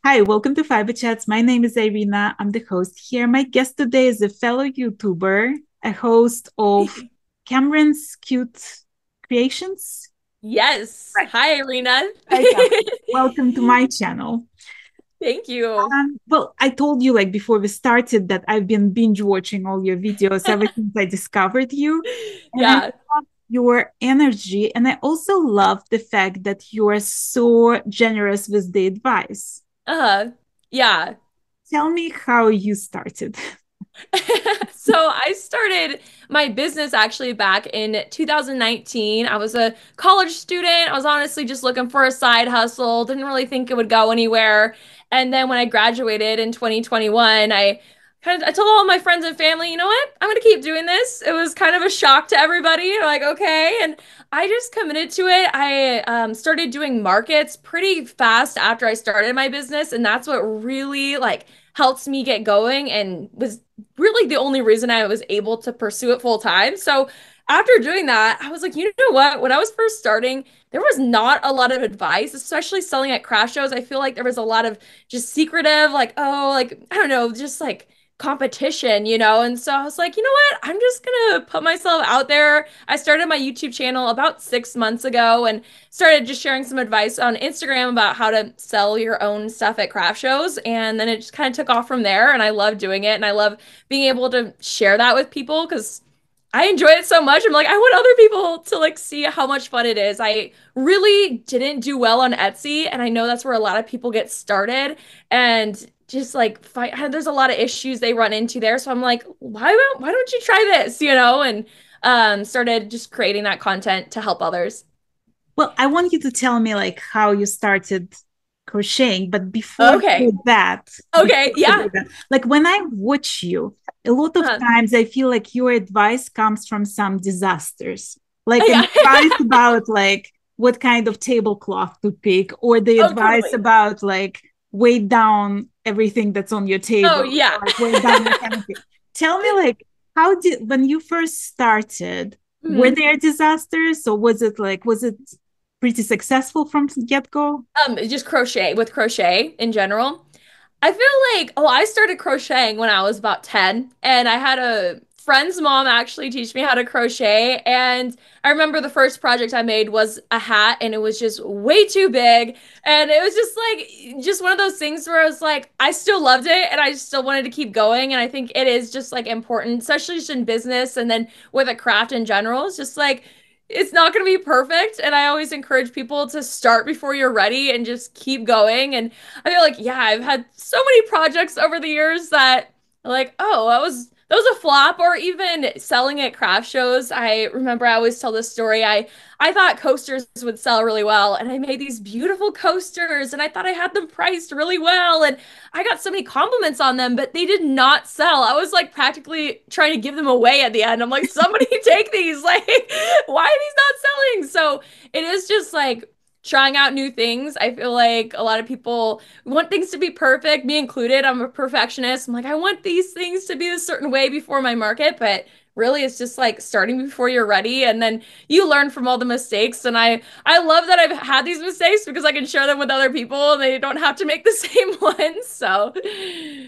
Hi, welcome to Fiberchats. My name is Irina. I'm the host here. My guest today is a fellow YouTuber, a host of Camryn's Cute Creations. Yes. Right. Hi, Irina. Hi, Camryn. Welcome to my channel. Thank you. Well, I told you like before we started that I've been binge watching all your videos ever since I discovered you. And I Yeah. love your energy. And I also love the fact that you are so generous with the advice. Yeah. Tell me how you started. So I started my business actually back in 2019. I was a college student. I was honestly just looking for a side hustle. Didn't really think it would go anywhere. And then when I graduated in 2021, I told all my friends and family, you know what? I'm gonna keep doing this. It was kind of a shock to everybody. Like, okay. And I just committed to it. I started doing markets pretty fast after I started my business, and that's what really like helped me get going and was really the only reason I was able to pursue it full time. So after doing that, I was like, you know what? When I was first starting, there was not a lot of advice, especially selling at craft shows. I feel like there was a lot of just secretive, like, oh, like, I don't know, just like competition, you know? And so I was like, you know what? I'm just gonna put myself out there. I started my YouTube channel about 6 months ago and started just sharing some advice on Instagram about how to sell your own stuff at craft shows. And then it just kind of took off from there. And I love doing it. And I love being able to share that with people because I enjoy it so much. I'm like, I want other people to like see how much fun it is. I really didn't do well on Etsy, and I know that's where a lot of people get started and just like fight. There's a lot of issues they run into there. So I'm like, why don't you try this, you know? And started just creating that content to help others. Well, I want you to tell me like how you started crocheting, but before you Okay. do that, Okay. Yeah. like when I watch you, a lot of Uh, times I feel like your advice comes from some disasters, like an yeah. advice about like what kind of tablecloth to pick, or the Oh, advice totally. about like weigh down everything that's on your Oh, table, yeah. or like weigh down your canopy. Tell me like how did when you first started, were Mhm. there disasters, or was it pretty successful from get-go? Just crochet with crochet in general. I feel like, oh, I started crocheting when I was about 10, and I had a friend's mom actually teach me how to crochet. And I remember the first project I made was a hat, and it was just way too big. And it was just like, just one of those things where I was like, I still loved it, and I still wanted to keep going. And I think it is just like important, especially just in business and then with a craft in general. It's just like, it's not going to be perfect. And I always encourage people to start before you're ready and just keep going. And I feel like, yeah, I've had so many projects over the years that like, oh, that was a flop, or even selling at craft shows. I remember I always tell this story. I thought coasters would sell really well, and I made these beautiful coasters, and I thought I had them priced really well, and I got so many compliments on them, but they did not sell. I was like practically trying to give them away at the end. I'm like, somebody take these. Like, why are these not selling? So it is just like trying out new things. I feel like a lot of people want things to be perfect, me included. I'm a perfectionist. I'm like, I want these things to be a certain way before my market, but really it's just like starting before you're ready, and then you learn from all the mistakes. And I love that I've had these mistakes because I can share them with other people and they don't have to make the same ones. So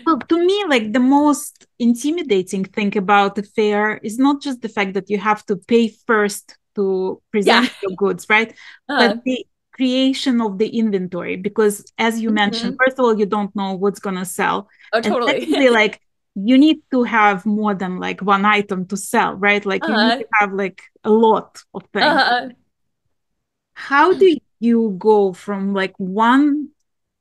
Well, to me, like the most intimidating thing about the fair is not just the fact that you have to pay first to yeah. present your goods, right? But uh, the creation of the inventory, because as you mentioned, mhm. first of all, you don't know what's gonna sell. Oh, And totally. secondly, like you need to have more than like one item to sell, right? Like you need uh, to have like a lot of things. uh, How do you go from like one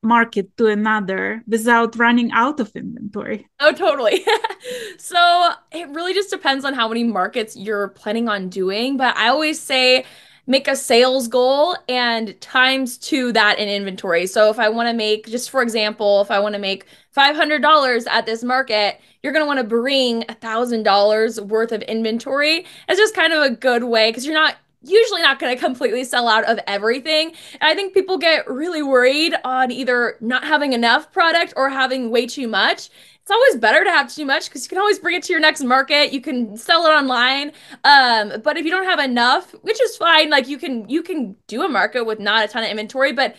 market to another without running out of inventory? Oh, totally. So it really just depends on how many markets you're planning on doing. But I always say make a sales goal and times two that in inventory. So if I want to make, just for example, if I want to make $500 at this market, you're going to want to bring $1,000 worth of inventory. It's just kind of a good way because you're not usually not going to completely sell out of everything. And I think people get really worried on either not having enough product or having way too much. It's always better to have too much because you can always bring it to your next market. You can sell it online. But if you don't have enough, which is fine, like you can do a market with not a ton of inventory, but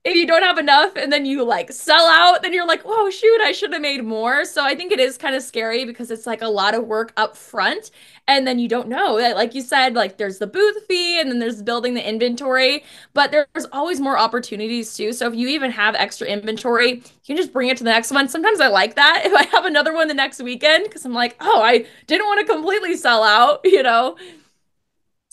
if you don't have enough and then you like sell out, then you're like, oh shoot, I should have made more. So I think it is kind of scary because it's like a lot of work up front. And then you don't know that, like you said, like there's the booth fee and then there's building the inventory, but there's always more opportunities too. So if you even have extra inventory, you can just bring it to the next one. Sometimes I like that if I have another one the next weekend because I'm like, oh, I didn't want to completely sell out, you know?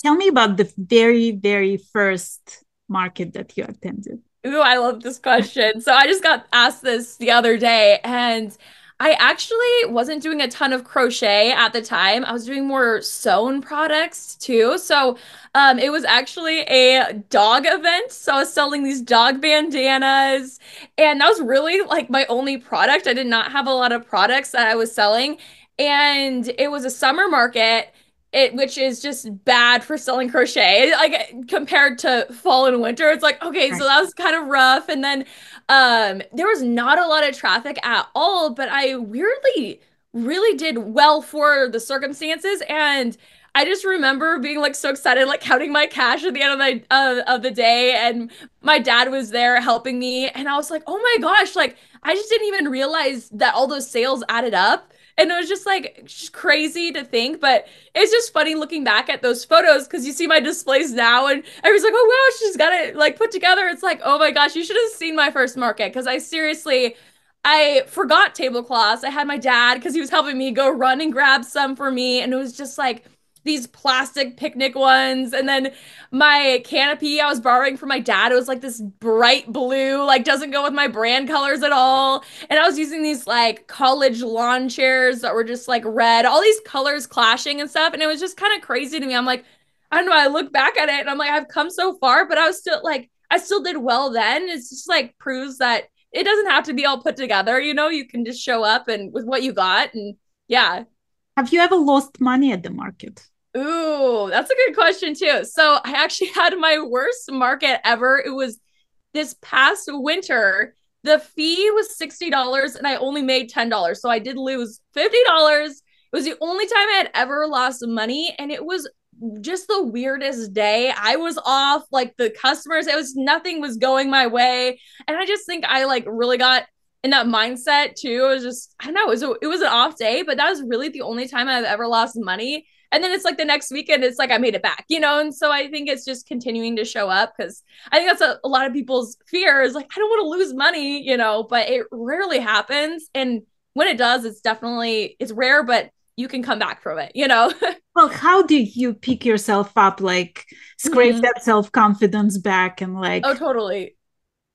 Tell me about the very, very first market that you attended. Ooh, I love this question. So I just got asked this the other day, and I actually wasn't doing a ton of crochet at the time. I was doing more sewn products too. So it was actually a dog event. So I was selling these dog bandanas, and that was really like my only product. I did not have a lot of products that I was selling, and it was a summer market which is just bad for selling crochet. Like compared to fall and winter, it's like, okay, so Right. that was kind of rough. And then there was not a lot of traffic at all, but I weirdly really did well for the circumstances. And I just remember being like so excited, like counting my cash at the end of the day, and my dad was there helping me, and I was like, oh my gosh, like I just didn't even realize that all those sales added up. And it was just like just crazy to think, but it's just funny looking back at those photos because you see my displays now and everyone's like, oh wow, she's got it like put together. It's like, oh my gosh, you should have seen my first market because I forgot tablecloths. I had my dad because he was helping me go run and grab some for me, and it was just like these plastic picnic ones. And then my canopy I was borrowing from my dad. It was like this bright blue, like doesn't go with my brand colors at all. And I was using these like college lawn chairs that were just like red, all these colors clashing and stuff. And it was just kind of crazy to me. I'm like, I don't know. I look back at it and I'm like, I've come so far, but I was still like, I still did well then. It's just like proves that it doesn't have to be all put together. You know, you can just show up and with what you got. And yeah. Have you ever lost money at the market? Ooh, that's a good question too. So I actually had my worst market ever. It was this past winter. The fee was $60 and I only made $10. So I did lose $50. It was the only time I had ever lost money. And it was just the weirdest day. I was off, like the customers, it was nothing was going my way. And I just think I like really got in that mindset too. It was just, I don't know, it was an off day, but that was really the only time I've ever lost money. And then it's like the next weekend, it's like I made it back, you know? And so I think it's just continuing to show up because I think that's a lot of people's fear is like, I don't want to lose money, you know, but it rarely happens. And when it does, it's rare, but you can come back from it, you know? Well, how do you pick yourself up, like scrape Mhm. that self-confidence back and Oh, like, totally.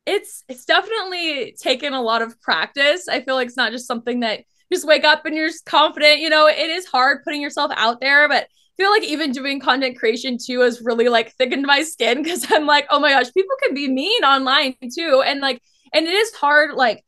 It's definitely taken a lot of practice. I feel like it's not just something that you just wake up and you're just confident. You know, it is hard putting yourself out there, but I feel like even doing content creation too has really like thickened my skin because I'm like, oh my gosh, people can be mean online too. And like, and it is hard, like,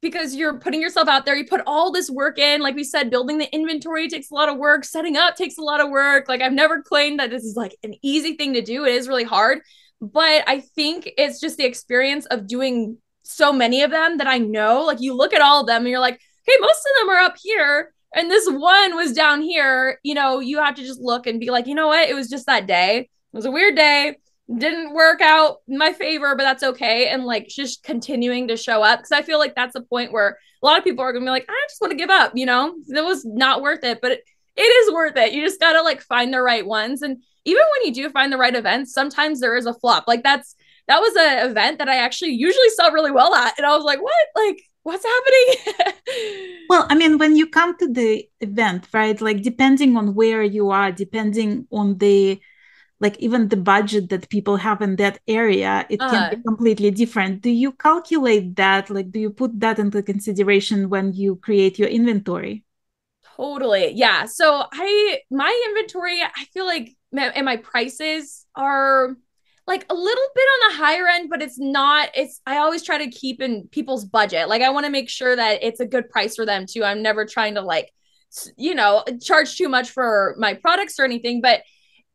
because you're putting yourself out there. You put all this work in. Like we said, building the inventory takes a lot of work. Setting up takes a lot of work. Like I've never claimed that this is like an easy thing to do. It is really hard. But I think it's just the experience of doing so many of them that I know. Like you look at all of them and you're like, hey, most of them are up here. And this one was down here. You know, you have to just look and be like, you know what? It was just that day. It was a weird day, didn't work out in my favor, but that's okay. And like just continuing to show up because I feel like that's a point where a lot of people are gonna be like, I just want to give up, you know, it was not worth it, but it is worth it. You just gotta like find the right ones. And even when you do find the right events, sometimes there is a flop. Like that was an event that I actually usually sell really well at. And I was like, what? Like, what's happening? well, I mean, when you come to the event, right? Like depending on where you are, depending on the like even the budget that people have in that area, it can be uh completely different. Do you calculate that? Like, do you put that into consideration when you create your inventory? Totally. Yeah. So my inventory, I feel like, and my prices are like a little bit on the higher end, but I always try to keep in people's budget. Like I want to make sure that it's a good price for them too. I'm never trying to like, you know, charge too much for my products or anything, but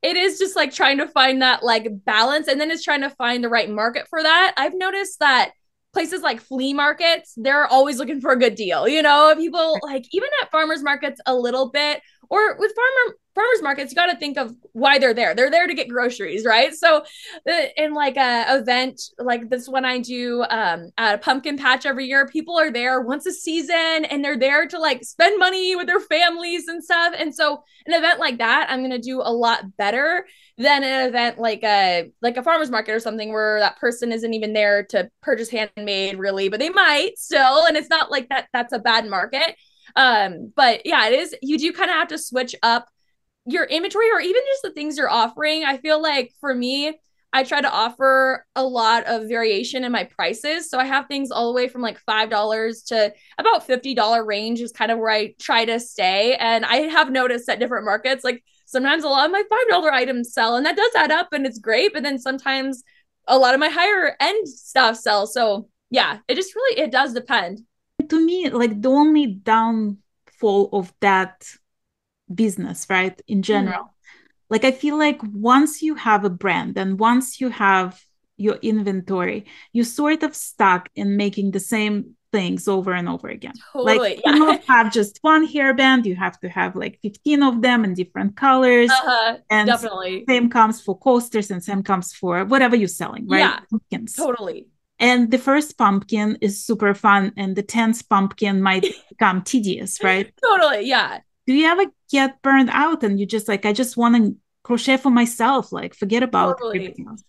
it is just like trying to find that like balance, and then it's trying to find the right market for that. I've noticed that places like flea markets, they're always looking for a good deal. You know, people like even at farmers markets a little bit, or with farmers markets, you got to think of why they're there. They're there to get groceries, right? So in like a event like this one I do at a pumpkin patch every year, people are there once a season and they're there to like spend money with their families and stuff. And so an event like that, I'm going to do a lot better than an event like a farmer's market or something where that person isn't even there to purchase handmade really, but they might still. And it's not like that's a bad market. But yeah, it is. You do kind of have to switch up your inventory or even just the things you're offering. I feel like for me, I try to offer a lot of variation in my prices. So I have things all the way from like $5 to about $50 range is kind of where I try to stay. And I have noticed at different markets, like sometimes a lot of my $5 items sell and that does add up and it's great. But then sometimes a lot of my higher end stuff sells. So yeah, it just really, it does depend. To me, like the only downfall of that business, right, in general, Mm-hmm. like I feel like once you have a brand and once you have your inventory, you sort of stuck in making the same things over and over again. Like Totally. you Yeah. cannot have just one hairband, you have to have like 15 of them in different colors. And Definitely. same comes for coasters and same comes for whatever you're selling, right? Yeah, Pumpkins. totally. And the first pumpkin is super fun, and the 10th pumpkin might become tedious, right? Totally. Yeah. Do you ever get burned out and you just like, I just want to crochet for myself, like forget about Totally. everything else?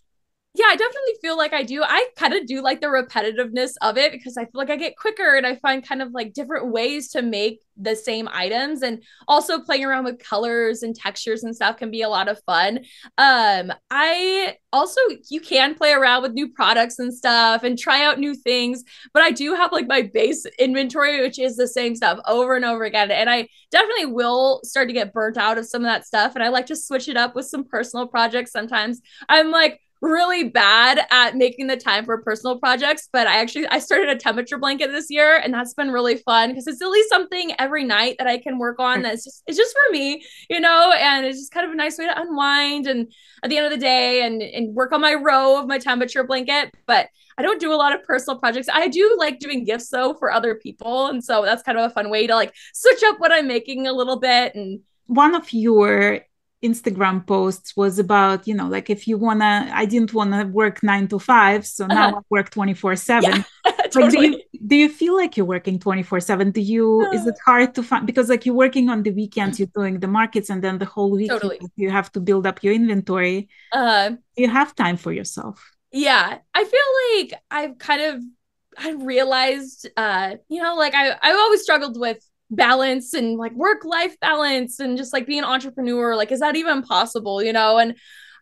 Yeah, I definitely feel like I do. I kind of do like the repetitiveness of it because I feel like I get quicker and I find kind of like different ways to make the same items, and also playing around with colors and textures and stuff can be a lot of fun. I also, you can play around with new products and stuff and try out new things, but I do have like my base inventory, which is the same stuff over and over again. And I definitely will start to get burnt out of some of that stuff. And I like to switch it up with some personal projects. Sometimes I'm like really bad at making the time for personal projects, but I started a temperature blanket this year, and that's been really fun because it's at least something every night that I can work on that's just, it's just for me, and it's just kind of a nice way to unwind and at the end of the day and work on my row of my temperature blanket. But I don't do a lot of personal projects. I do like doing gifts though for other people, and so that's kind of a fun way to like switch up what I'm making a little bit. And One of your Instagram posts was about, like if you wanna, I didn't wanna work 9 to 5, so now I work 24/7. Yeah, Like, totally. do you feel like you're working 24/7? Is it hard to find, because like you're working on the weekends, you're doing the markets, and then the whole week Totally. you have to build up your inventory. Uh, You have time for yourself. yeah, I feel like I realized, like I've always struggled with balance and like work-life balance and just like being an entrepreneur. Like, is that even possible, And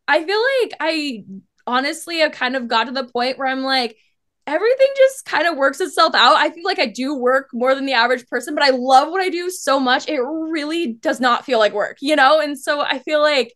I feel like I honestly have kind of got to the point where I'm like, everything just kind of works itself out. I feel like I do work more than the average person, but I love what I do so much. It really does not feel like work. And so I feel like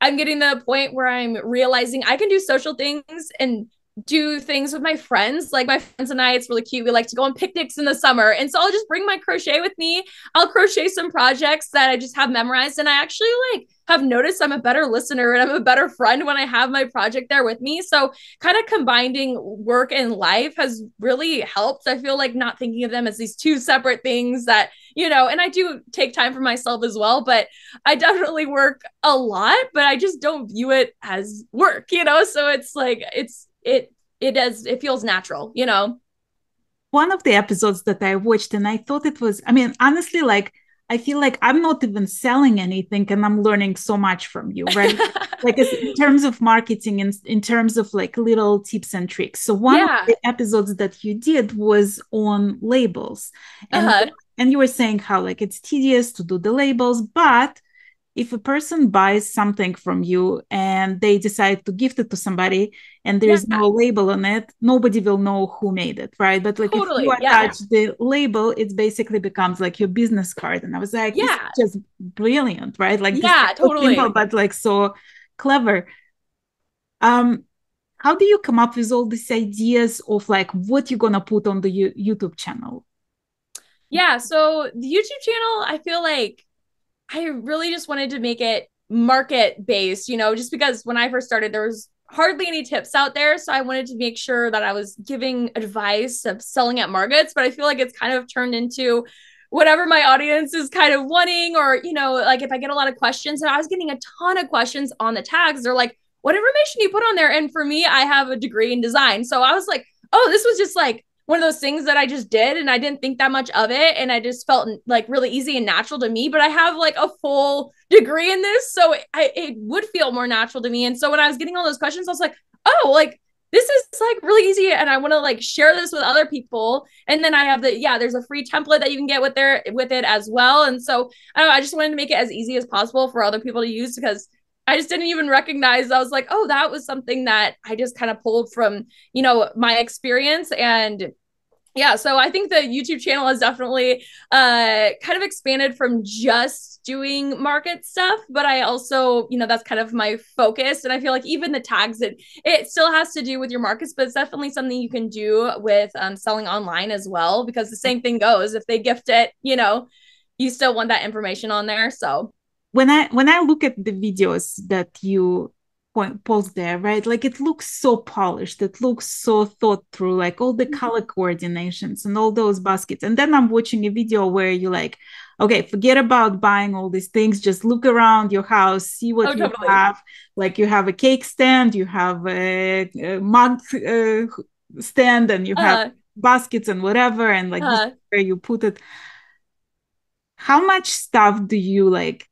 I'm getting to the point where I'm realizing I can do social things and do things with my friends. Like my friends and I, it's really cute. We like to go on picnics in the summer. And so I'll just bring my crochet with me. I'll crochet some projects that I just have memorized. And I actually like have noticed I'm a better listener and I'm a better friend when I have my project there with me. So kind of combining work and life has really helped. I feel like not thinking of them as these two separate things that, and I do take time for myself as well, but I definitely work a lot, but I just don't view it as work. So it's like, it feels natural. One of the episodes that I watched, and I thought it was, I mean, honestly, like I feel like I'm not even selling anything and I'm learning so much from you, right? Like in terms of marketing and in terms of like little tips and tricks. So one of Yeah. the episodes that you did was on labels. And Uh-huh. and you were saying how like it's tedious to do the labels, but if a person buys something from you and they decide to gift it to somebody and Yeah, there's no label on it, nobody will know who made it, right? But like if you totally. Yeah. attach the label, it basically becomes like your business card. And I was like, this is Yeah. just brilliant, right? Like this is Yeah, so simple, totally. but like so clever. Um, how do you come up with all these ideas of like what you're gonna put on the YouTube channel? Yeah. So the YouTube channel, I feel like I really just wanted to make it market based, just because when I first started, there was hardly any tips out there. So I wanted to make sure that I was giving advice of selling at markets, but I feel like it's kind of turned into whatever my audience is kind of wanting, or, like if I get a lot of questions, and I was getting a ton of questions on the tags, they're like, what information do you put on there? And for me, I have a degree in design. So I was like, oh, this was just like one of those things that I just did, and I didn't think that much of it, and I just felt like really easy and natural to me. But I have like a full degree in this, so it would feel more natural to me. And so when I was getting all those questions, I was like, oh, like this is like really easy, and I want to like share this with other people. And then I have there's a free template that you can get with it as well. And so I just wanted to make it as easy as possible for other people to use, because I just didn't even recognize. I was like, oh, that was something that I just kind of pulled from, my experience. And yeah, so I think the YouTube channel has definitely kind of expanded from just doing market stuff, but I also, that's kind of my focus. And I feel like even the tags, it still has to do with your markets, but it's definitely something you can do with selling online as well, because the same thing goes. If they gift it, you still want that information on there. So when I look at the videos that you post there, right? Like it looks so polished, it looks so thought through, like all the color coordinations and all those baskets. And then I'm watching a video where you're like, okay, forget about buying all these things, just look around your house, see what you totally have. Like you have a cake stand, you have a mug stand, and you have baskets and whatever, and like this is where you put it. How much stuff do you like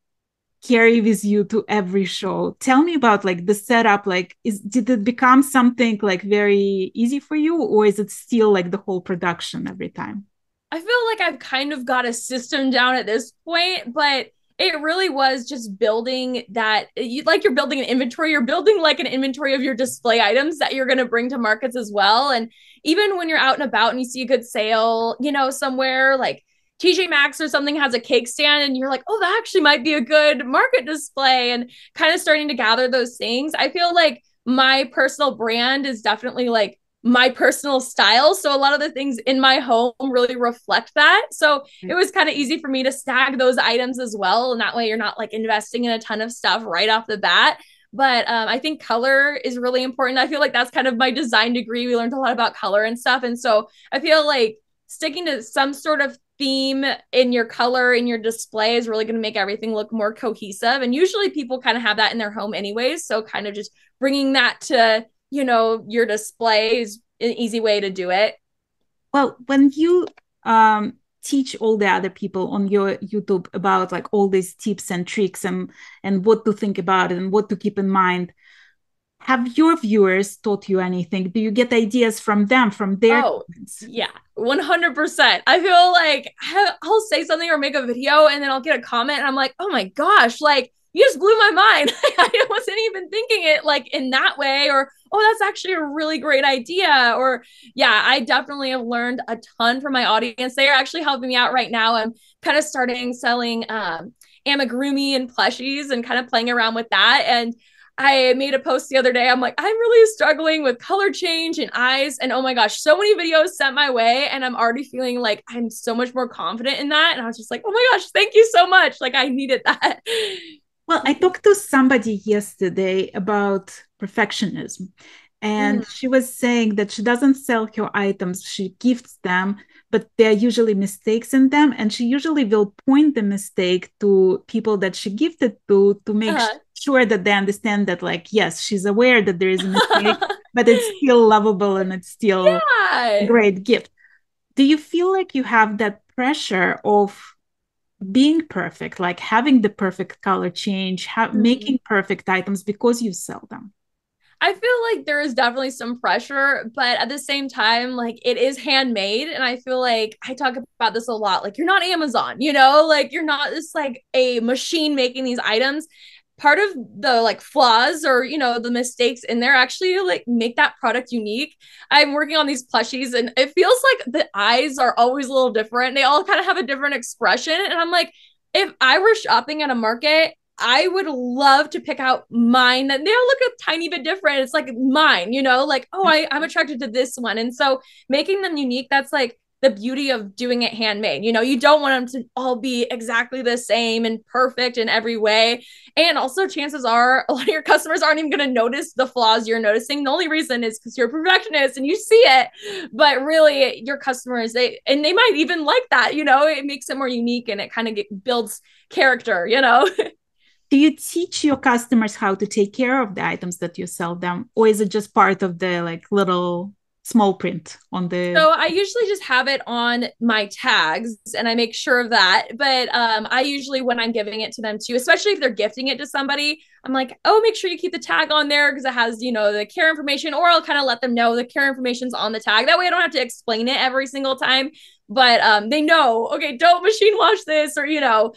carry with you to every show? Tell me about like the setup. Like, did it become something like very easy for you, or is it still like the whole production every time? I feel like I've kind of got a system down at this point, but it really was just building that. You're building an inventory. You're building like an inventory of your display items that you're going to bring to markets as well. And even when you're out and about and you see a good sale, somewhere like TJ Maxx or something has a cake stand, and you're like, oh, that actually might be a good market display, and kind of starting to gather those things. I feel like my personal brand is definitely like my personal style. So a lot of the things in my home really reflect that. So it was kind of easy for me to snag those items as well. And that way you're not like investing in a ton of stuff right off the bat. But I think color is really important. I feel like that's kind of my design degree. We learned a lot about color and stuff. And so I feel like sticking to some sort of theme in your color in your display is really going to make everything look more cohesive. And usually people kind of have that in their home anyways. So kind of just bringing that to, your display is an easy way to do it. Well, when you teach all the other people on your YouTube about like all these tips and tricks and what to think about and what to keep in mind, have your viewers taught you anything? Do you get ideas from them, from their comments? Yeah, 100%. I feel like I'll say something or make a video, and then I'll get a comment, and I'm like, oh my gosh, like you just blew my mind. I wasn't even thinking it like in that way, or oh, that's actually a really great idea. Or yeah, I definitely have learned a ton from my audience. They are actually helping me out right now. I'm kind of starting selling amigurumi and plushies and kind of playing around with that. And I made a post the other day. I'm like, I'm really struggling with color change and eyes. And oh my gosh, so many videos sent my way. And I'm already feeling like I'm so much more confident in that. And I was just like, oh my gosh, thank you so much. Like I needed that. Well, I talked to somebody yesterday about perfectionism. And she was saying that she doesn't sell her items, she gifts them, but there are usually mistakes in them. And she usually will point the mistake to people that she gifted to make sure that they understand that, like, yes, she's aware that there is a mistake, but it's still lovable and it's still a great gift. Do you feel like you have that pressure of being perfect, like having the perfect color change, making perfect items because you sell them? I feel like there is definitely some pressure, but at the same time, like it is handmade. And I feel like I talk about this a lot. Like you're not Amazon, like you're not just like a machine making these items. Part of the like flaws or, the mistakes in there actually like make that product unique. I'm working on these plushies and it feels like the eyes are always a little different. They all kind of have a different expression. And I'm like, if I were shopping at a market, I would love to pick out mine. They all look a tiny bit different. It's like mine, like, oh, I'm attracted to this one. And so making them unique, that's like the beauty of doing it handmade. You know, you don't want them to all be exactly the same and perfect in every way. And also, chances are a lot of your customers aren't even going to notice the flaws you're noticing. The only reason is because you're a perfectionist and you see it. But really, your customers, they might even like that. You know, it makes it more unique and it kind of builds character, you know? Do you teach your customers how to take care of the items that you sell them, or is it just part of the like little small print on the? So I usually just have it on my tags and I make sure of that. But I usually, when I'm giving it to them too, especially if they're gifting it to somebody, I'm like, oh, make sure you keep the tag on there because it has, you know, the care information, or I'll kind of let them know the care information's on the tag. That way I don't have to explain it every single time. But they know, okay, don't machine wash this, or, you know,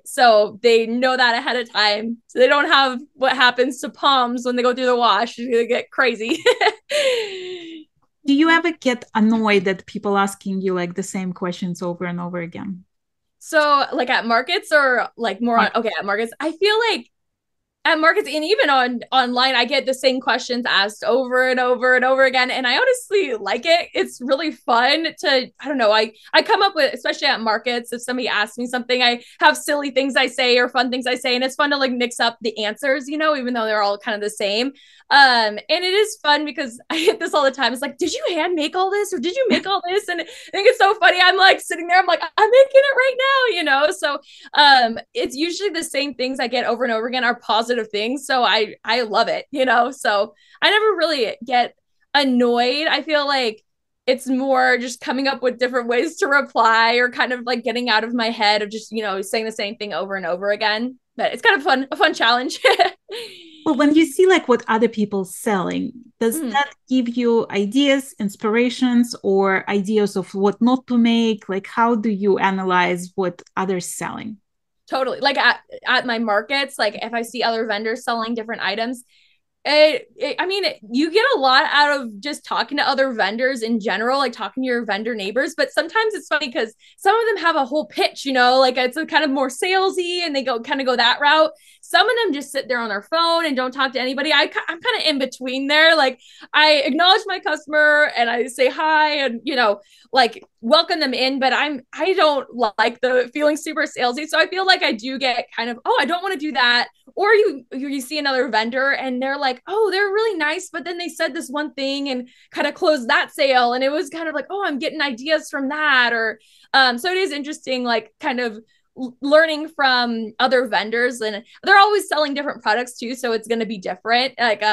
so they know that ahead of time. So they don't have what happens to palms when they go through the wash. They get crazy. Do you ever get annoyed at people asking you like the same questions over and over again? So like at markets or like more on, okay, at markets, I feel like at markets and even on online, I get the same questions asked over and over and over again. And I honestly like it. It's really fun to, I don't know, I come up with, especially at markets, if somebody asks me something, I have silly things I say or fun things I say. And it's fun to like mix up the answers, you know, even though they're all kind of the same. And it is fun because I hit this all the time. It's like, did you hand make all this or did you make all this? And I think it's so funny. I'm like sitting there, I'm like, I'm making it right now, you know? So it's usually the same things I get over and over again are positive things. So I love it, you know? So I never really get annoyed. I feel like it's more just coming up with different ways to reply or kind of like getting out of my head of just, you know, saying the same thing over and over again. But it's kind of a fun challenge. Well, when you see like what other people selling, does Mm. that give you ideas, inspirations, or ideas of what not to make? Like, how do you analyze what others selling? Totally. Like at my markets, like if I see other vendors selling different items, I mean, you get a lot out of just talking to other vendors in general, like talking to your vendor neighbors. But sometimes it's funny because some of them have a whole pitch, you know, like it's a kind of more salesy and they go that route. Some of them just sit there on their phone and don't talk to anybody. I'm kind of in between there. Like I acknowledge my customer and I say hi and, you know, like welcome them in, but I don't like the feeling super salesy. So I feel like I do get kind of, oh, I don't want to do that. Or you see another vendor and they're like, oh, they're really nice, but then they said this one thing and kind of closed that sale. And it was kind of like, oh, I'm getting ideas from that. Or so it is interesting, like kind of learning from other vendors, and they're always selling different products too. So it's going to be different. Like,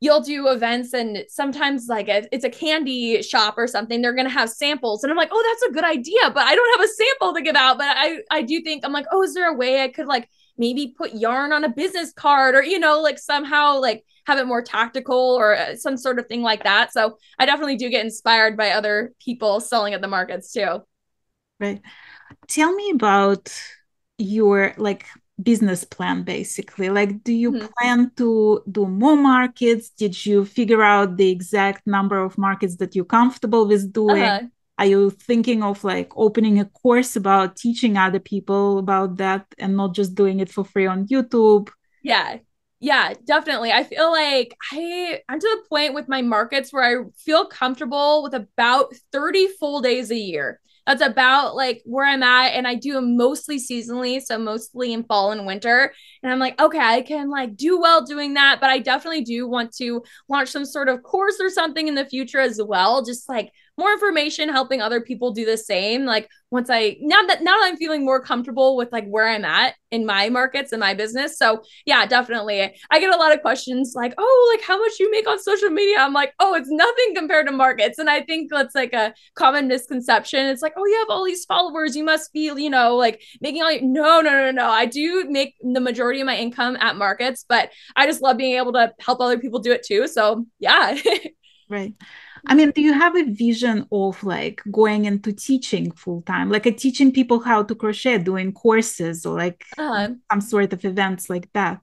you'll do events and sometimes like it's a candy shop or something, they're going to have samples and I'm like, oh, that's a good idea, but I don't have a sample to give out. But I do think, I'm like, oh, is there a way I could like maybe put yarn on a business card or, you know, like somehow like have it more tactical or some sort of thing like that. So I definitely do get inspired by other people selling at the markets too. Right. Tell me about your like business plan basically. Like, do you Mm-hmm. plan to do more markets? Did you figure out the exact number of markets that you're comfortable with doing? Uh-huh. Are you thinking of like opening a course about teaching other people about that and not just doing it for free on YouTube? Yeah. Yeah, definitely. I feel like I'm to the point with my markets where I feel comfortable with about 30 full days a year. That's about like where I'm at. And I do them mostly seasonally. So mostly in fall and winter. And I'm like, okay, I can like do well doing that. But I definitely do want to launch some sort of course or something in the future as well. Just like more information, helping other people do the same. Like once now that I'm feeling more comfortable with like where I'm at in my markets and my business. So yeah, definitely. I get a lot of questions like, oh, like how much you make on social media? I'm like, oh, it's nothing compared to markets. And I think that's like a common misconception. It's like, oh, you have all these followers, you must be, you know, like making all your no. I do make the majority of my income at markets, but I just love being able to help other people do it too. So yeah. Right. I mean, do you have a vision of like going into teaching full time, like teaching people how to crochet, doing courses or like uh, some sort of events like that?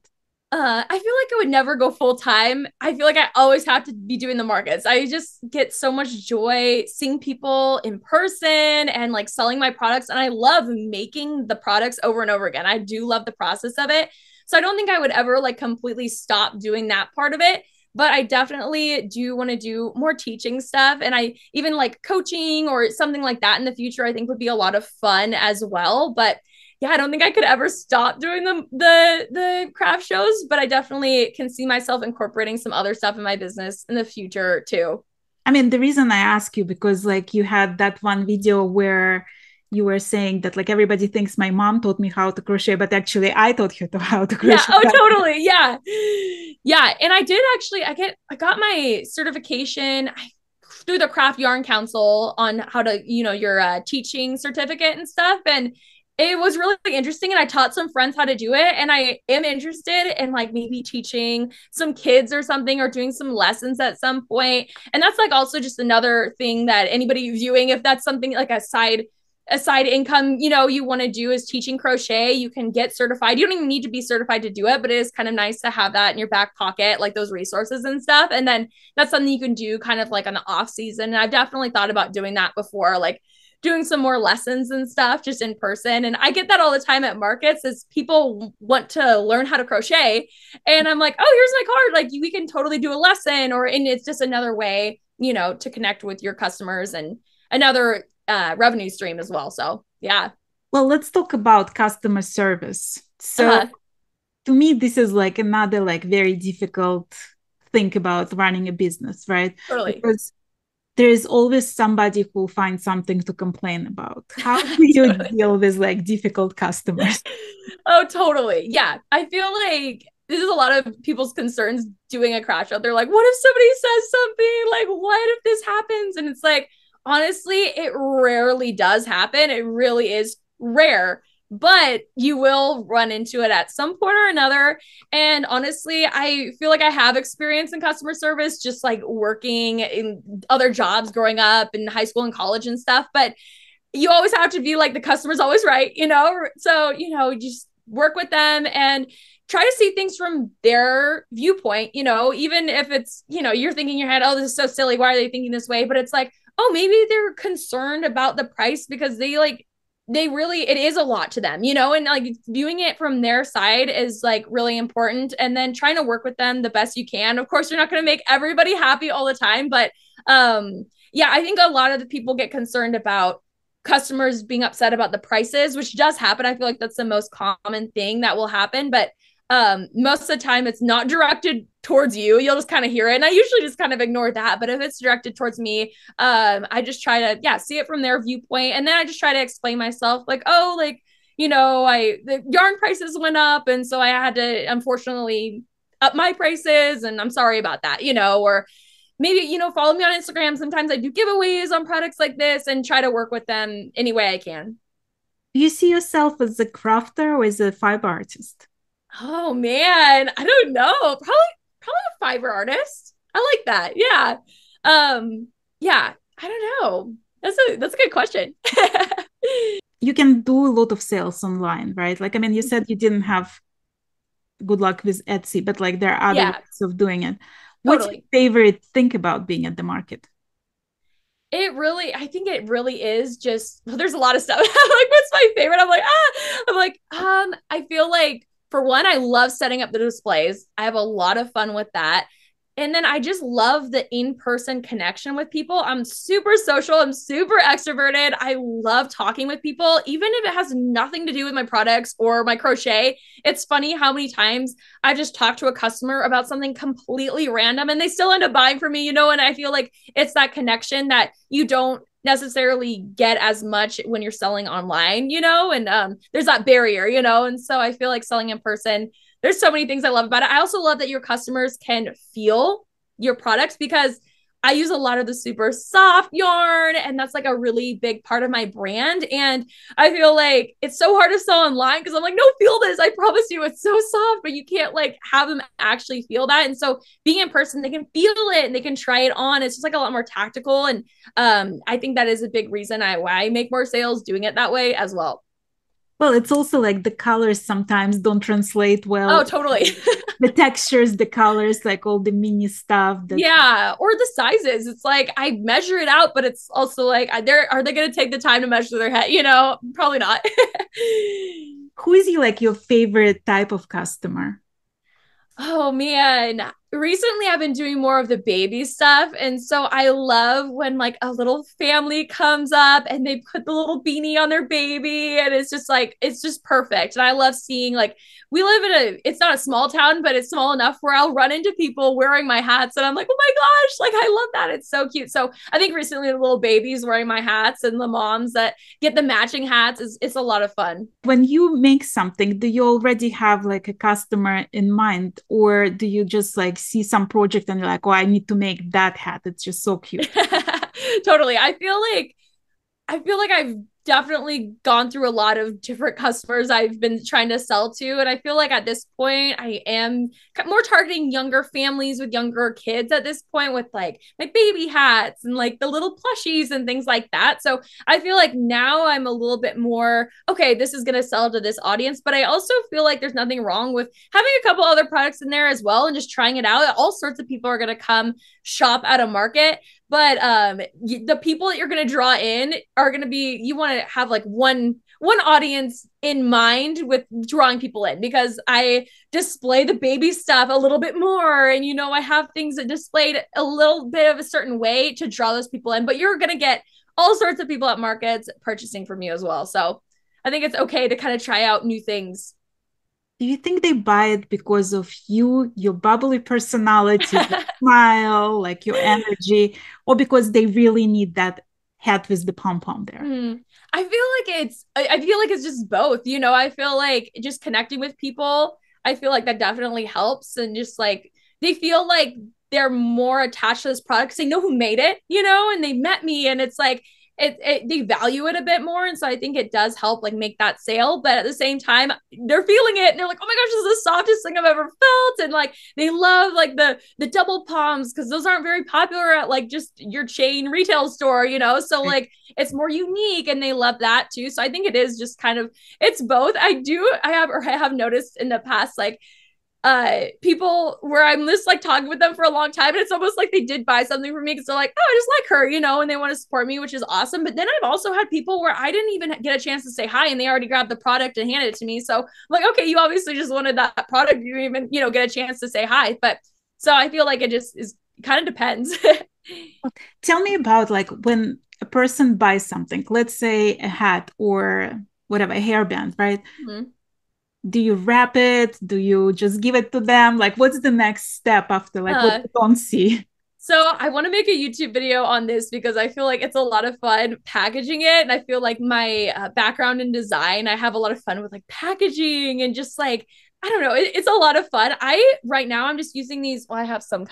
I feel like I would never go full time. I feel like I always have to be doing the markets. I just get so much joy seeing people in person and like selling my products. And I love making the products over and over again. I do love the process of it. So I don't think I would ever like completely stop doing that part of it. but I definitely do want to do more teaching stuff. And I even like coaching or something like that in the future, I think would be a lot of fun as well. But yeah, I don't think I could ever stop doing the craft shows, but I definitely can see myself incorporating some other stuff in my business in the future too. I mean, the reason I ask you because like you had that one video where you were saying that like everybody thinks my mom taught me how to crochet, but actually I taught her to how to Yeah. crochet. Oh, totally. Yeah. Yeah. And I did actually, I got my certification through the Craft Yarn Council on how to, your teaching certificate and stuff. And it was really interesting. And I taught some friends how to do it. And I am interested in like maybe teaching some kids or something or doing some lessons at some point. And that's like also just another thing that anybody viewing, if that's something like a side income, you want to do is teaching crochet. You can get certified. You don't even need to be certified to do it, but it is kind of nice to have that in your back pocket, like those resources and stuff. And then that's something you can do kind of like on the off season. And I've definitely thought about doing that before, like doing some more lessons and stuff just in person. And I get that all the time at markets is people want to learn how to crochet. And I'm like, oh, here's my card. Like we can totally do a lesson and it's just another way, to connect with your customers and another revenue stream as well. So yeah. Well, let's talk about customer service. So to me, this is like another like very difficult thing about running a business, right? Totally. Because there is always somebody who finds something to complain about. How do you Totally. deal with like difficult customers? Oh, totally. Yeah. I feel like this is a lot of people's concerns doing a crash out. They're like, what if somebody says something? Like, what if this happens? And it's like, honestly, it rarely does happen. It really is rare, but you will run into it at some point or another. And honestly, I feel like I have experience in customer service, just like working in other jobs growing up in high school and college and stuff. But you always have to be like the customer's always right, So, just work with them and try to see things from their viewpoint, even if it's, you're thinking in your head, oh, this is so silly. Why are they thinking this way? But it's like, oh, maybe they're concerned about the price because they really, it is a lot to them, and like viewing it from their side is like really important. And then trying to work with them the best you can. Of course, you're not going to make everybody happy all the time, but yeah, I think a lot of the people get concerned about customers being upset about the prices, which does happen. I feel like that's the most common thing that will happen. But most of the time it's not directed towards you. You'll just kind of hear it. And I usually just kind of ignore that. But if it's directed towards me, I just try to, see it from their viewpoint. And then I just try to explain myself like, oh, like, the yarn prices went up. And so I had to, unfortunately, up my prices. And I'm sorry about that, or maybe, follow me on Instagram. Sometimes I do giveaways on products like this and try to work with them any way I can. Do you see yourself as a crafter or as a fiber artist? Oh man, I don't know. Probably a fiber artist. I like that. Yeah. Yeah, I don't know. That's a good question. You can do a lot of sales online, right? Like, I mean, you said you didn't have good luck with Etsy, but like there are other ways of doing it. What's your favorite thing about being at the market? I think it really is just, well, there's a lot of stuff. I'm like, what's my favorite? I feel like for one, I love setting up the displays. I have a lot of fun with that. And then I just love the in-person connection with people. I'm super social. I'm super extroverted. I love talking with people, even if it has nothing to do with my products or my crochet. It's funny how many times I just talk to a customer about something completely random and they still end up buying from me, and I feel like it's that connection that you don't necessarily get as much when you're selling online, and there's that barrier, and so I feel like selling in person, there's so many things I love about it. I also love that your customers can feel your products because I use a lot of the super soft yarn, and that's like a really big part of my brand. And I feel like it's so hard to sell online because I'm like, no, feel this. I promise you it's so soft, but you can't like have them actually feel that. And so being in person, they can feel it and they can try it on. It's just like a lot more tactical. And I think that is a big reason why I make more sales doing it that way as well. Well, it's also like the colors sometimes don't translate well. Oh, totally. The textures, the colors, like all the mini stuff. Yeah, or the sizes. It's like I measure it out, but it's also like, are they going to take the time to measure their head? Probably not. Who is like your favorite type of customer? Oh man, recently I've been doing more of the baby stuff. And so I love when like a little family comes up and they put the little beanie on their baby. And it's just like, it's just perfect. And I love seeing like, we live in it's not a small town, but it's small enough where I'll run into people wearing my hats. And I'm like, oh my gosh, like I love that. It's so cute. So I think recently the little babies wearing my hats and the moms that get the matching hats it's a lot of fun. When you make something, do you already have like a customer in mind, or do you just like see some project and you're like, oh, I need to make that hat? It's just so cute. Totally. I feel like I've definitely gone through a lot of different customers I've been trying to sell to. And I feel like at this point, I am more targeting younger families with younger kids at this point with like my baby hats and like the little plushies and things like that. So I feel like now I'm a little bit more, okay, this is going to sell to this audience. But I also feel like there's nothing wrong with having a couple other products in there as well and just trying it out. All sorts of people are going to come shop at a market. But the people that you're going to draw in are going to be, you want to have like one audience in mind with drawing people in, because I display the baby stuff a little bit more. And, you know, I have things that displayed a little bit of a certain way to draw those people in, but you're going to get all sorts of people at markets purchasing from you as well. So I think it's okay to kind of try out new things. Do you think they buy it because of you, your bubbly personality, your smile, like your energy, or because they really need that hat with the pom-pom there? I feel like it's just both, you know. I feel like just connecting with people, I feel like that definitely helps. And just like they feel like they're more attached to this product because they know who made it, you know, and they met me, and it's like they value it a bit more. And so I think it does help like make that sale. But at the same time, they're feeling it and they're like, oh my gosh, this is the softest thing I've ever felt. And like they love like the double palms because those aren't very popular at like just your chain retail store, you know. So like it's more unique and they love that too. So I think it is just kind of, it's both. I have noticed in the past like people where I'm just like talking with them for a long time and it's almost like they did buy something for me because they're like, oh, I just like her, you know, and they want to support me, which is awesome. But then I've also had people where I didn't even get a chance to say hi and they already grabbed the product and handed it to me. So I'm like, okay, you obviously just wanted that product, you didn't even, you know, get a chance to say hi. But so I feel like it just is kind of depends. Tell me about like when a person buys something, let's say a hat or whatever, a hairband, right? Mm-hmm. Do you wrap it? Do you just give it to them? Like, what's the next step after like what you don't see? So I want to make a YouTube video on this because I feel like it's a lot of fun packaging it. And I feel like my background in design, I have a lot of fun with like packaging and just like, I don't know, it's a lot of fun. Right now I'm just using these. Well, I have some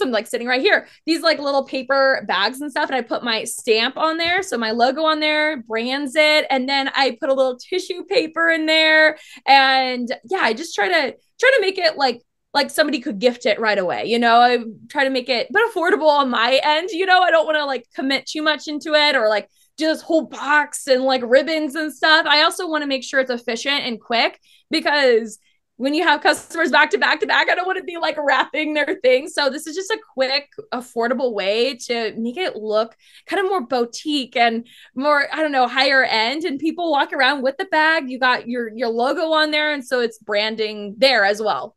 like sitting right here, these like little paper bags and stuff. And I put my stamp on there. So my logo on there brands it. And then I put a little tissue paper in there. And yeah, I just try to make it like somebody could gift it right away. You know, I try to make it, but affordable on my end. You know, I don't want to like commit too much into it or like do this whole box and like ribbons and stuff. I also want to make sure it's efficient and quick because when you have customers back to back to back, I don't want to be like wrapping their things. So this is just a quick, affordable way to make it look kind of more boutique and more, I don't know, higher end. And people walk around with the bag. You got your logo on there. And so it's branding there as well.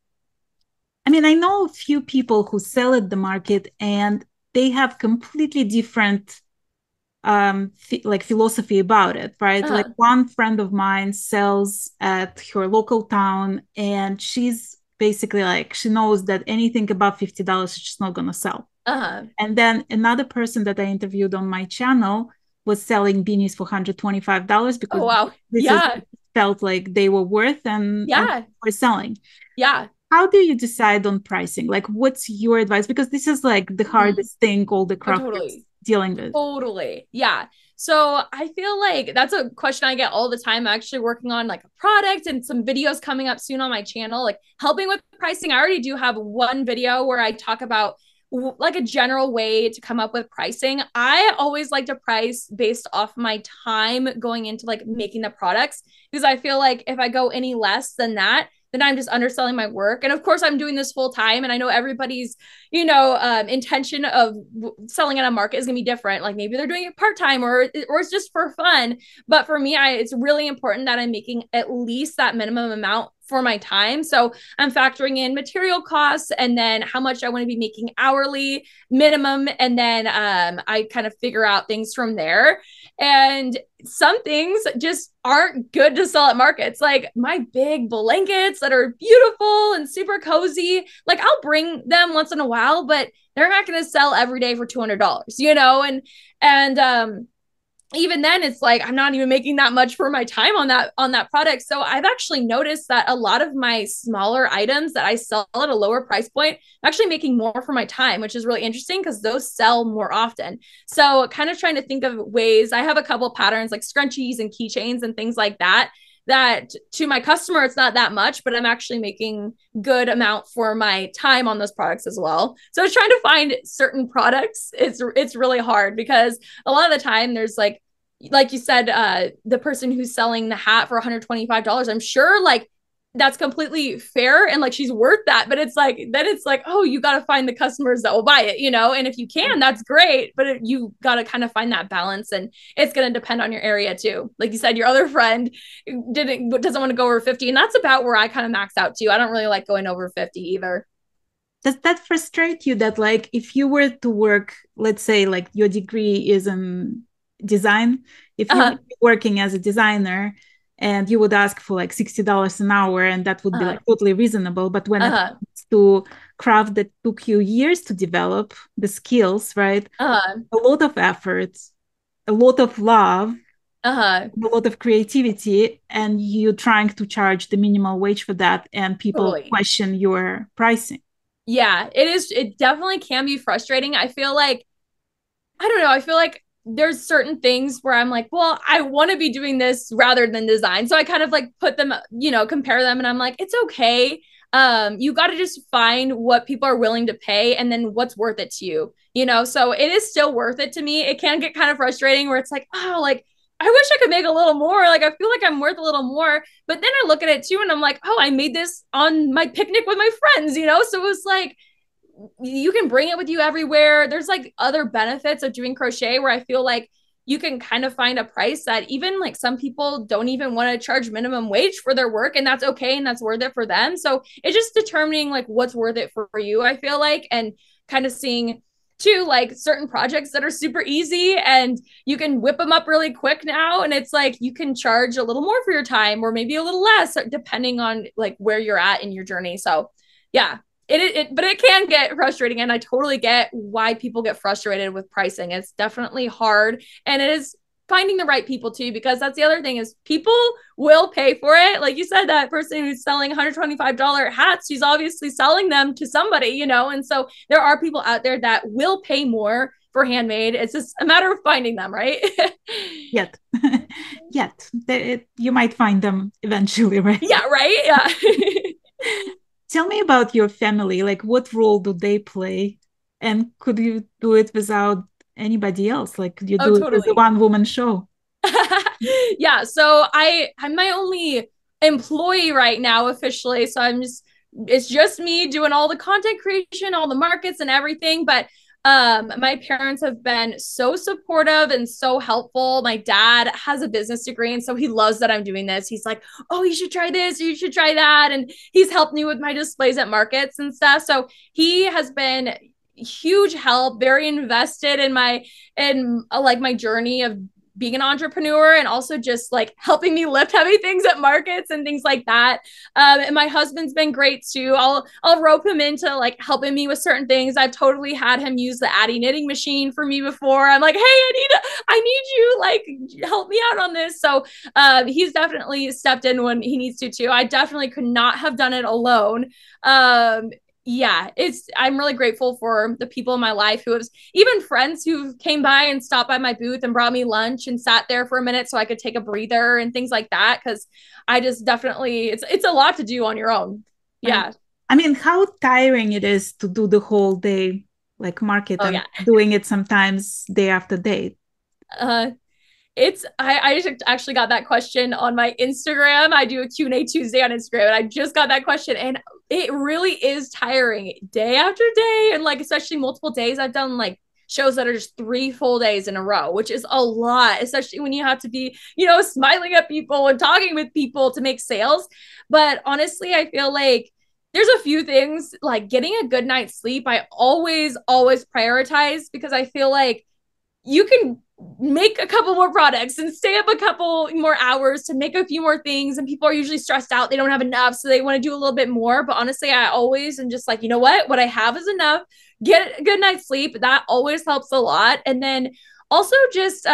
I mean, I know a few people who sell at the market and they have completely different like philosophy about it, right? Like one friend of mine sells at her local town and she's basically like, she knows that anything above $50 she's not gonna sell. And then another person that I interviewed on my channel was selling beanies for $125 because this felt like they were worth and were selling. How do you decide on pricing? Like, what's your advice? Because this is like the hardest thing all the crafters dealing with. Totally. Yeah. So I feel like that's a question I get all the time. I'm actually working on like a product and some videos coming up soon on my channel, like helping with pricing. I already do have one video where I talk about like a general way to come up with pricing. I always like to price based off my time going into like making the products because I feel like if I go any less than that, then I'm just underselling my work. And of course, I'm doing this full time. And I know everybody's, intention of selling at a market is going to be different. Like maybe they're doing it part time or it's just for fun. But for me, it's really important that I'm making at least that minimum amount for my time. So I'm factoring in material costs and then how much I want to be making hourly minimum. And then I kind of figure out things from there. And some things just aren't good to sell at markets. Like my big blankets that are beautiful and super cozy, like I'll bring them once in a while, but they're not going to sell every day for $200, and even then it's like I'm not even making that much for my time on that product. So I've actually noticed that a lot of my smaller items that I sell at a lower price point, I'm actually making more for my time, which is really interesting because those sell more often. So kind of trying to think of ways. I have a couple patterns like scrunchies and keychains and things like that to my customer it's not that much, but I'm actually making good amount for my time on those products as well. So it's trying to find certain products. It's really hard because a lot of the time there's like you said, the person who's selling the hat for $125, I'm sure like that's completely fair and like she's worth that, but it's like oh, you got to find the customers that will buy it, and if you can, that's great, but you got to kind of find that balance, and it's going to depend on your area too. Like you said, your other friend doesn't want to go over 50, and that's about where I kind of max out too. I don't really like going over 50 either. Does that frustrate you that like if you were to work, let's say like your degree is in design, if you were working as a designer and you would ask for like $60 an hour and that would be like totally reasonable, but when it comes to craft that took you years to develop the skills, right? A lot of effort, a lot of love, a lot of creativity, and you trying to charge the minimal wage for that, and people question your pricing. Yeah, it is. It definitely can be frustrating. I feel like, I don't know. I feel like there's certain things where I'm like, well, I want to be doing this rather than design. So I kind of like put them, compare them. And I'm like, it's okay. You got to just find what people are willing to pay and then what's worth it to you, so it is still worth it to me. It can get kind of frustrating where it's like, oh, like, I wish I could make a little more. Like, I feel like I'm worth a little more. But then I look at it too and I'm like, oh, I made this on my picnic with my friends. So it was like, you can bring it with you everywhere. There's like other benefits of doing crochet where I feel like you can kind of find a price that even like some people don't even want to charge minimum wage for their work, and that's okay and that's worth it for them. So it's just determining like what's worth it for you, I feel like, and kind of seeing too like certain projects that are super easy and you can whip them up really quick now, and it's like you can charge a little more for your time or maybe a little less depending on like where you're at in your journey. So yeah, but it can get frustrating, and I totally get why people get frustrated with pricing. It's definitely hard, and it is finding the right people too, because that's the other thing is people will pay for it. Like you said, that person who's selling $125 hats, she's obviously selling them to somebody, and so there are people out there that will pay more for handmade. It's just a matter of finding them, right? Yet you might find them eventually, right? Yeah, right. Yeah. Tell me about your family. Like, what role do they play? And could you do it without anybody else? Like, you do it as a one-woman show. Yeah. So I'm my only employee right now officially. So it's just me doing all the content creation, all the markets and everything. But my parents have been so supportive and so helpful. My dad has a business degree, and so he loves that I'm doing this. He's like, oh, you should try this, or you should try that. And he's helped me with my displays at markets and stuff. So he has been huge help, very invested in my journey of being an entrepreneur, and also just like helping me lift heavy things at markets and things like that. And my husband's been great too. I'll rope him into like helping me with certain things. I've totally had him use the Addy knitting machine for me before. I'm like, hey, I need you, like, help me out on this. So he's definitely stepped in when he needs to too. I definitely could not have done it alone. Yeah, I'm really grateful for the people in my life who have, even friends who came by and stopped by my booth and brought me lunch and sat there for a minute so I could take a breather and things like that. Cause I just definitely, it's a lot to do on your own. Yeah. I mean, how tiring it is to do the whole day, like market, and doing it sometimes day after day. I just actually got that question on my Instagram. I do a Q&A Tuesday on Instagram, and I just got that question, and it really is tiring day after day, and like especially multiple days. I've done like shows that are just 3 full days in a row, which is a lot, especially when you have to be, smiling at people and talking with people to make sales. But honestly, I feel like there's a few things like getting a good night's sleep. I always prioritize, because I feel like you can make a couple more products and stay up a couple more hours to make a few more things, and people are usually stressed out, they don't have enough, so they want to do a little bit more. But honestly, I always am just like, you know what I have is enough. Get a good night's sleep, that always helps a lot. And then also just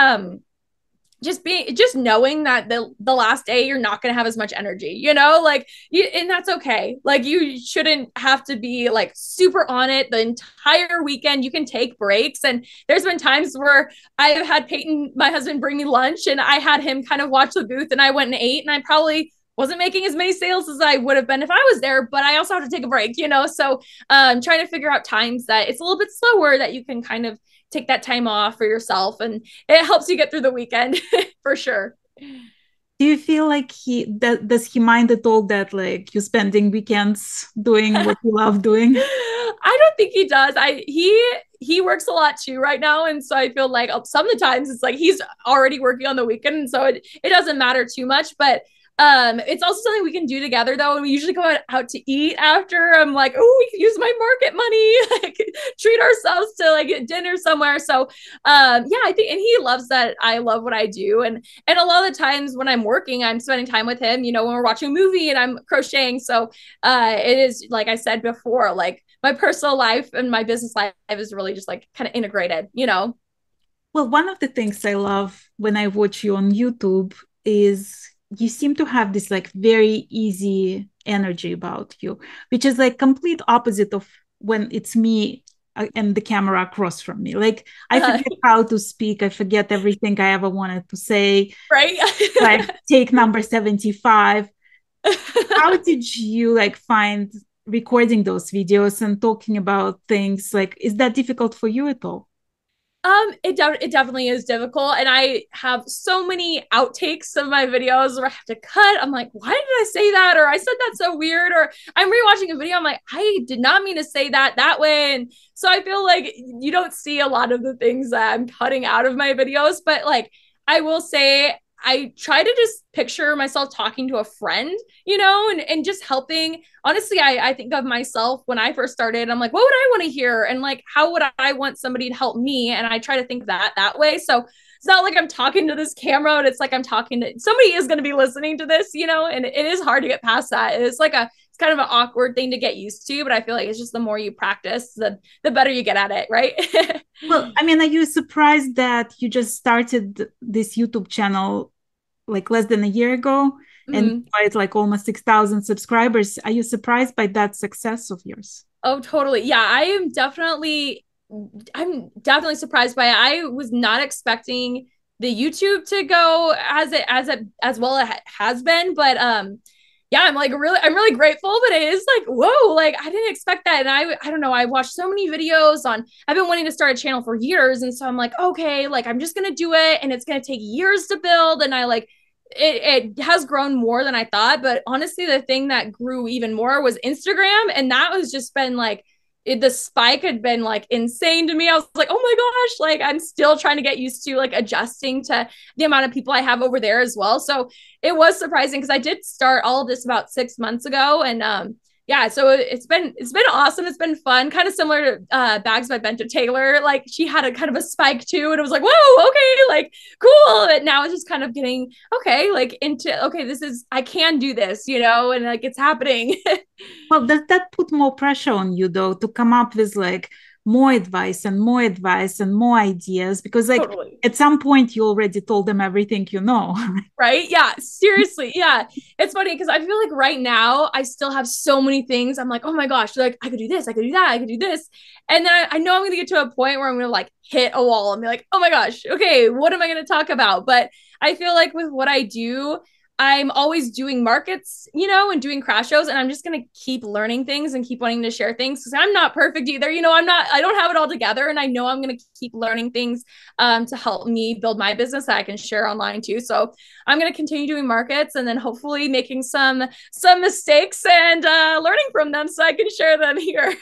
knowing that the last day you're not going to have as much energy, like and that's okay. Like you shouldn't have to be like super on it the entire weekend. You can take breaks. And there's been times where I've had Peyton, my husband, bring me lunch, and I had him kind of watch the booth, and I went and ate, and I probably wasn't making as many sales as I would have been if I was there, but I also have to take a break, so trying to figure out times that it's a little bit slower, that you can kind of take that time off for yourself, and it helps you get through the weekend for sure. Do you feel like does he mind at all that like you spending weekends doing what you love doing? I don't think he does. He works a lot too right now, and so I feel like some of the times it's like he's already working on the weekend, and so it doesn't matter too much. But it's also something we can do together, though, and we usually go out to eat after. I'm like, oh, we can use my market money, like treat ourselves to like dinner somewhere. So yeah, I think, and he loves that I love what I do. And a lot of the times when I'm working, I'm spending time with him, when we're watching a movie and I'm crocheting. So it is, like I said before, like my personal life and my business life is really just like kind of integrated. Well, one of the things I love when I watch you on YouTube is you seem to have this like very easy energy about you, which is like complete opposite of when it's me and the camera across from me. Like I forget how to speak. I forget everything I ever wanted to say. Right. Like take number 75. How did you like find recording those videos and talking about things? Like, is that difficult for you at all? It definitely is difficult, and I have so many outtakes of my videos where I have to cut. I'm like, why did I say that? Or I said that so weird. Or I'm rewatching a video, I'm like, I did not mean to say that way. And so I feel like you don't see a lot of the things that I'm cutting out of my videos, but like I will say I try to just picture myself talking to a friend, and just helping. Honestly, I think of myself when I first started. I'm like, what would I want to hear? And like, how would I want somebody to help me? And I try to think that way. So it's not like I'm talking to this camera, and it's like I'm talking to somebody is going to be listening to this, and it is hard to get past that. It's kind of an awkward thing to get used to, but I feel like it's just the more you practice, the better you get at it, right? Well, I mean, are you surprised that you just started this YouTube channel like less than a year ago and it's like almost 6,000 subscribers? Are you surprised by that success of yours? Oh, totally. Yeah, I'm definitely surprised by it. I was not expecting the YouTube to go as well as it has been, but yeah, I'm really grateful, but it is like, whoa, like I didn't expect that. And I don't know, I watched so many videos I've been wanting to start a channel for years. And so I'm like, okay, like I'm just going to do it, and it's going to take years to build. And I like, it has grown more than I thought. But honestly, the thing that grew even more was Instagram. And that was just been like, the spike had been like insane to me. I was like, oh my gosh, like I'm still trying to get used to like adjusting to the amount of people I have over there as well. So it was surprising, because I did start all of this about 6 months ago. And yeah, so it's been awesome. It's been fun, kind of similar to Bags by Bento Taylor. Like she had a kind of a spike too, and it was like, whoa, okay, like cool. And now it's just kind of getting like into, okay, I can do this, and like it's happening. Well, does that put more pressure on you though to come up with like more advice and more advice and more ideas? Because like Totally. at some point you already told them everything you know. Right? Yeah, seriously. Yeah. It's funny because I feel like right now I still have so many things. I'm like, oh my gosh, like I could do this, I could do that, I could do this. And then I know I'm going to get to a point where I'm going to like hit a wall and be like, oh my gosh, okay, what am I going to talk about? But I feel like with what I do, I'm always doing markets, you know, and doing craft shows, and I'm just going to keep learning things and keep wanting to share things because I'm not perfect either. You know, I don't have it all together, and I know I'm going to keep learning things to help me build my business that I can share online too. So I'm going to continue doing markets and then hopefully making some mistakes and learning from them so I can share them here.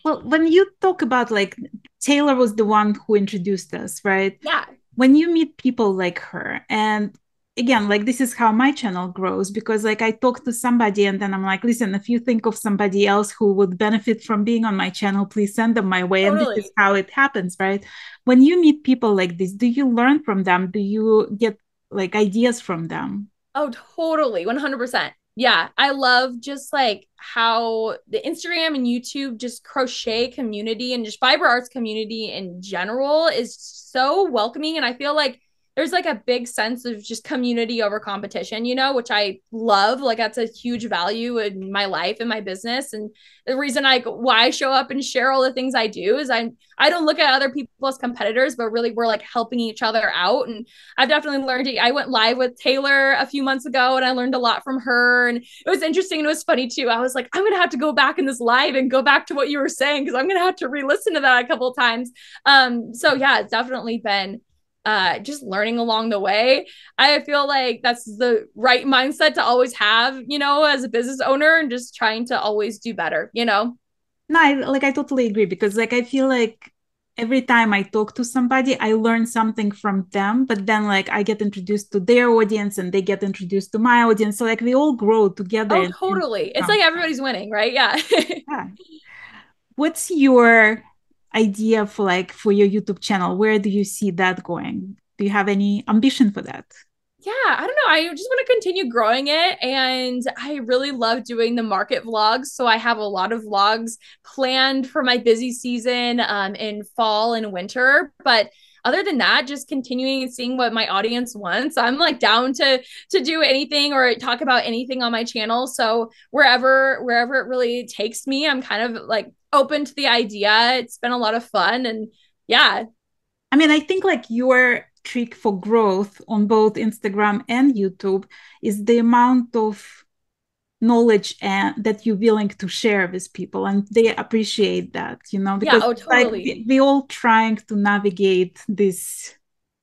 Well, when you talk about like Taylor was the one who introduced us, right? Yeah. When you meet people like her, and again, like this is how my channel grows because like I talk to somebody and then I'm like, listen, if you think of somebody else who would benefit from being on my channel, please send them my way. And this is Totally. how it happens, right? When you meet people like this, do you learn from them? Do you get like ideas from them? Oh, totally. 100%. Yeah. I love just like how the Instagram and YouTube just crochet community and just fiber arts community in general is so welcoming. And I feel like there's like a big sense of just community over competition, you know, which I love. Like that's a huge value in my life and my business. And the reason why I show up and share all the things I do is I don't look at other people as competitors, but really we're like helping each other out. And I've definitely learned it. I went live with Taylor a few months ago and I learned a lot from her. And it was interesting and it was funny too. I was like, I'm going to have to go back in this live and go back to what you were saying because I'm going to have to re-listen to that a couple of times. So yeah, it's definitely been just learning along the way. I feel like that's the right mindset to always have, you know, as a business owner and just trying to always do better, you know? No, I totally agree because like I feel like every time I talk to somebody, I learn something from them, but then like I get introduced to their audience and they get introduced to my audience. So like we all grow together. Oh, totally. It's like everybody's winning, right? Yeah. Yeah. What's your idea for like for your YouTube channel? Where do you see that going? Do you have any ambition for that? Yeah, I don't know. I just want to continue growing it. And I really love doing the market vlogs. So I have a lot of vlogs planned for my busy season in fall and winter. But other than that, just continuing and seeing what my audience wants. I'm like down to do anything or talk about anything on my channel. So wherever it really takes me, I'm kind of like open to the idea. It's been a lot of fun. And yeah. I mean, I think like your trick for growth on both Instagram and YouTube is the amount of knowledge and that you're willing to share with people and they appreciate that, you know, Yeah, because oh like totally. we all trying to navigate this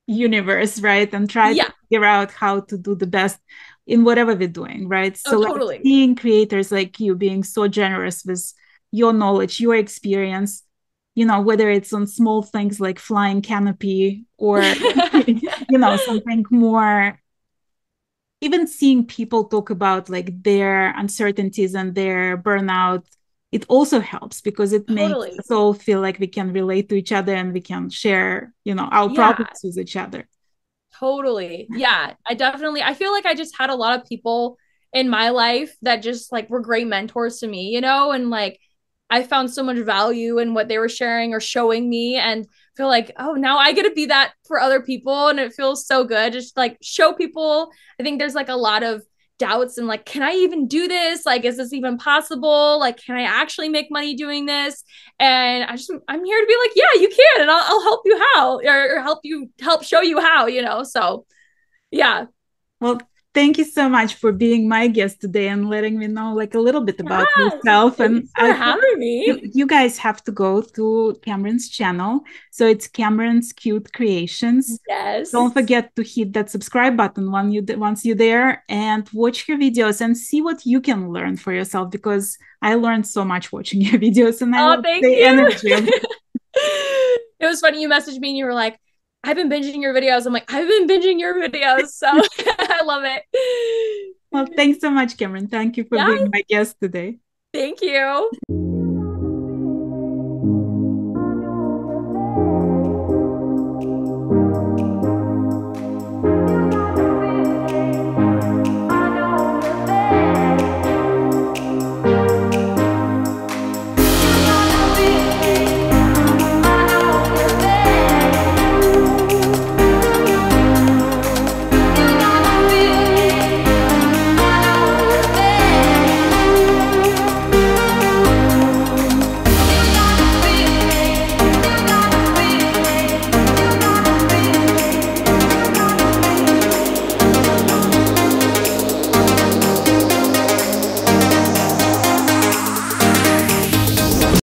universe, right, and try to Yeah. figure out how to do the best in whatever we're doing, right? Oh So like totally. seeing creators like you being so generous with your knowledge, your experience, you know, whether it's on small things like flying canopy or you know something more, even seeing people talk about like their uncertainties and their burnout, it also helps because it makes Totally. us all feel like we can relate to each other and we can share, you know, our Yeah, problems with each other. totally. Yeah, I feel like I just had a lot of people in my life that just like were great mentors to me, you know, and like I found so much value in what they were sharing or showing me and feel like, oh, now I get to be that for other people. And it feels so good. Just like show people. I think there's like a lot of doubts and like, can I even do this? Like, is this even possible? Like, can I actually make money doing this? And I'm here to be like, yeah, you can. And I'll help you how or help show you how, you know? So yeah. Well, thank you so much for being my guest today and letting me know like a little bit about Yes. yourself. And Thanks I for hope having me. you guys have to go to Camryn's channel. So it's Camryn's Cute Creations. Yes. Don't forget to hit that subscribe button once you're there and watch her videos and see what you can learn for yourself because I learned so much watching your videos and I Oh, love thank the you. energy of it. It was funny. You messaged me and you were like, I've been binging your videos. I'm like, I've been binging your videos. So I love Well, it. thanks so much, Camryn. Thank you for Yeah, being my guest today. thank you.